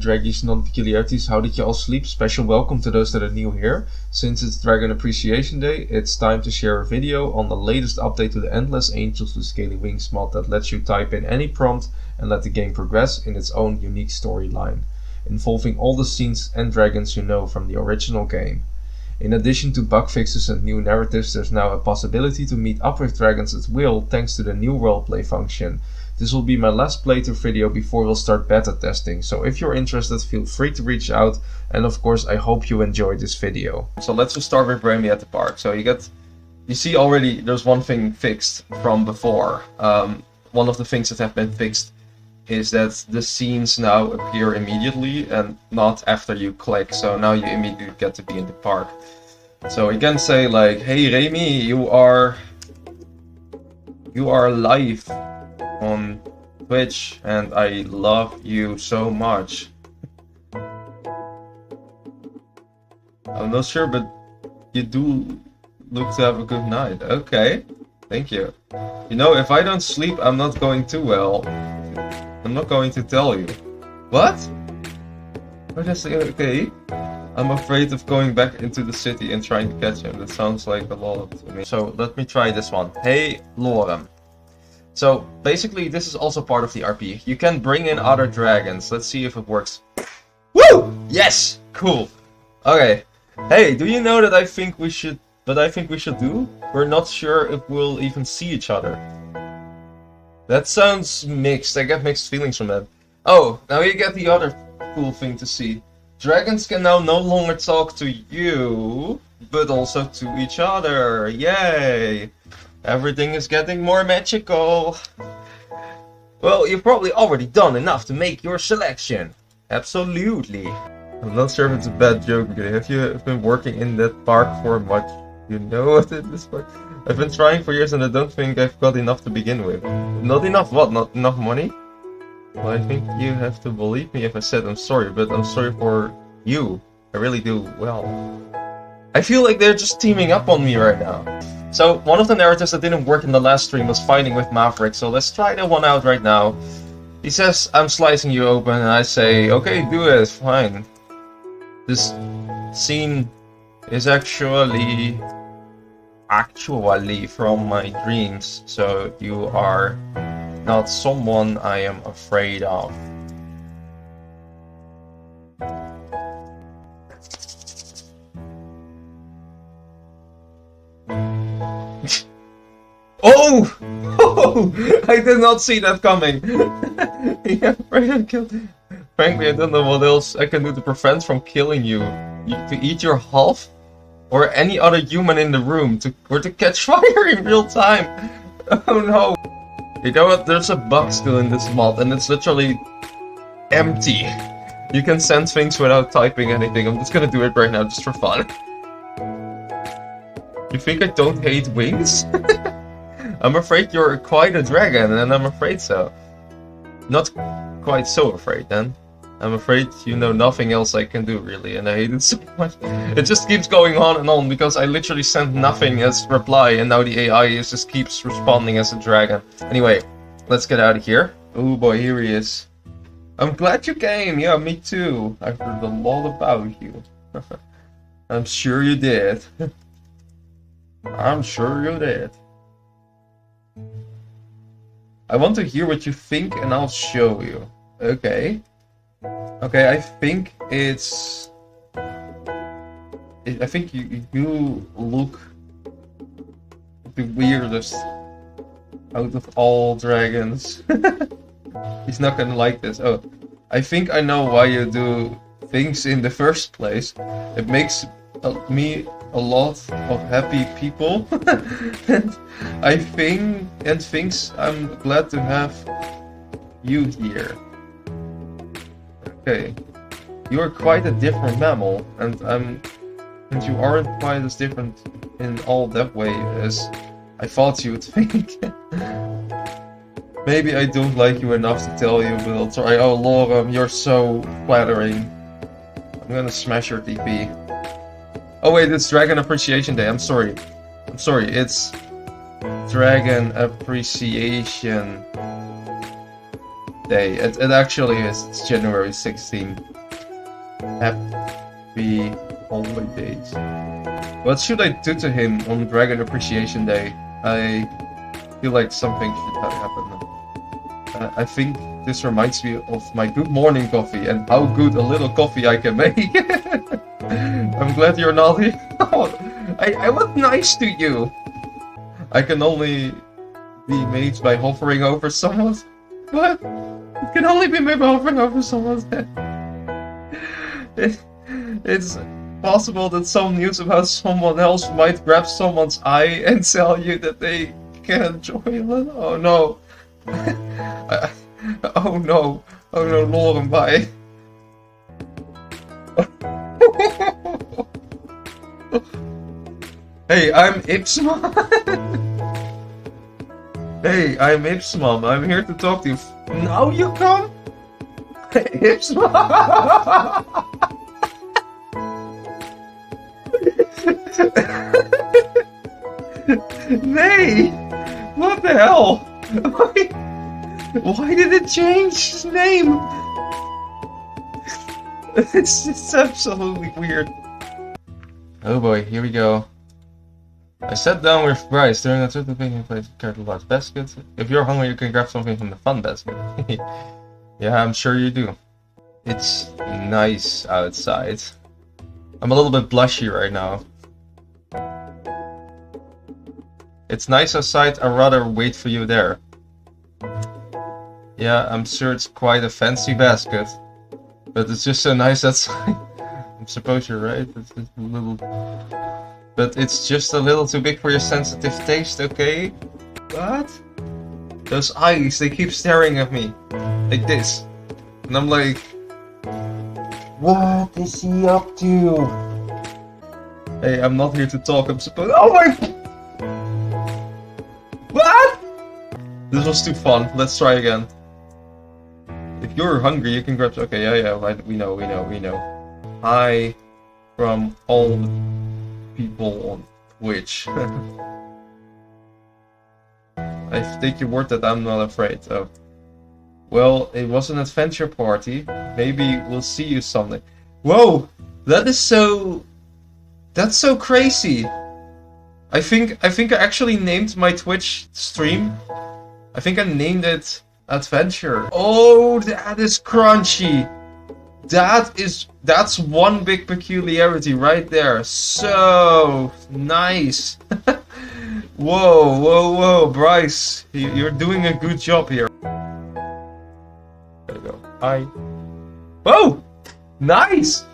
Draggy's non-peculiarities. How did you all sleep? Special welcome to those that are new here. Since it's Dragon Appreciation Day, it's time to share a video on the latest update to the Endless AWSW Scaly Wings mod that lets you type in any prompt and let the game progress in its own unique storyline, involving all the scenes and dragons you know from the original game. In addition to bug fixes and new narratives, there's now a possibility to meet up with dragons at will thanks to the new roleplay function. This will be my last playthrough video before we'll start beta testing, so if you're interested, feel free to reach out, and of course I hope you enjoyed this video. So let's just start with Remy at the park. So you see already there's one thing fixed from before. One of the things that have been fixed is that the scenes now appear immediately and not after you click, so now you immediately get to be in the park. So you can say like, hey Remy, you are live on Twitch and I love you so much. I'm not sure, but you do look to have a good night. Okay, thank you. You know, if I don't sleep, I'm not going too well. I'm not going to tell you. What? What did I say? Okay. I'm afraid of going back into the city and trying to catch him. That sounds like a lot to me. So let me try this one. Hey Lorem. So basically this is also part of the RP. You can bring in other dragons. Let's see if it works. Woo! Yes! Cool. Okay. Hey, do you know that I think we should do? We're not sure if we'll even see each other. That sounds mixed. I get mixed feelings from that. Oh, now you get the other cool thing to see. Dragons can now no longer talk to you, but also to each other. Yay! Everything is getting more magical. Well, you've probably already done enough to make your selection. Absolutely. I'm not sure if it's a bad joke. Have you been working in that park for much? You know what it is for? I've been trying for years and I don't think I've got enough to begin with. Not enough what? Not enough money? Well, I think you have to believe me if I said I'm sorry, but I'm sorry for you. I really do. Well, I feel like they're just teaming up on me right now. So, one of the narratives that didn't work in the last stream was fighting with Maverick, so let's try that one out right now. He says, I'm slicing you open, and I say, okay, do it, fine. This scene is actually from my dreams, so you are not someone I am afraid of. Oh! Oh! I did not see that coming. Yeah, I killed him. Frankly, I don't know what else I can do to prevent from killing you. To eat your half? Or any other human in the room, or to catch fire in real time. Oh no. You know what, there's a bug still in this mod, and it's literally empty. You can send things without typing anything. I'm just gonna do it right now, just for fun. You think I don't hate wings? I'm afraid you're quite a dragon, and I'm afraid so. Not quite so afraid, then. I'm afraid you know nothing else I can do, really, and I hate it so much. It just keeps going on, because I literally sent nothing as reply, and now the AI just keeps responding as a dragon. Anyway, let's get out of here. Oh boy, here he is. I'm glad you came. Yeah, me too. I've heard a lot about you. I'm sure you did. I'm sure you did. I want to hear what you think, and I'll show you. Okay. Okay, I think it's... I think you look the weirdest out of all dragons. He's not gonna like this. Oh, I think I know why you do things in the first place. It makes me a lot of happy people. And I think and thinks I'm glad to have you here. Okay, you are quite a different mammal, and you aren't quite as different in all that way as I thought you would think. Maybe I don't like you enough to tell you, but I'll try. Oh, Lorem, you're so flattering. I'm gonna smash your TP. Oh wait, it's Dragon Appreciation Day. I'm sorry, it's Dragon Appreciation Day. It actually is. It's January 16th. Happy holidays. What should I do to him on Dragon Appreciation Day? I feel like something should happen. I think this reminds me of my good morning coffee and how good a little coffee I can make. I'm glad you're not here. I was nice to you. I can only be made by hovering over someone's. What? It can only be made by hovering over someone's head. It's possible that some news about someone else might grab someone's eye and tell you that they can enjoy it. Oh no. Oh no. Oh no, Lauren, bye. Hey, I'm Ipsmon. Hey, I'm Ipsmon. I'm here to talk to you. Now you come? Ipsmon. Nay! What the hell? Why did it change his name? It's absolutely weird. Oh boy, here we go. I sat down with Bryce during a certain thing and played carried a large basket. If you're hungry, you can grab something from the fun basket. Yeah, I'm sure you do. It's nice outside. I'm a little bit blushy right now. It's nice outside, I'd rather wait for you there. Yeah, I'm sure it's quite a fancy basket. But it's just so nice outside. I suppose you're right, it's just a little... But it's just a little too big for your sensitive taste, okay? What? Those eyes, they keep staring at me. Like this. And I'm like... What is he up to? Hey, I'm not here to talk, I'm supposed... Oh my... What? This was too fun, let's try again. If you're hungry, you can grab... Okay, yeah, right, we know. Hi from all the people on Twitch. I take your word that I'm not afraid. Oh. Well, it was an adventure party. Maybe we'll see you someday. Whoa! That's so crazy. I think I actually named my Twitch stream. I think I named it Adventure. Oh, that is crunchy. That's one big peculiarity right there. So nice. Whoa, Bryce, you're doing a good job here. There you go. Hi. Whoa, nice.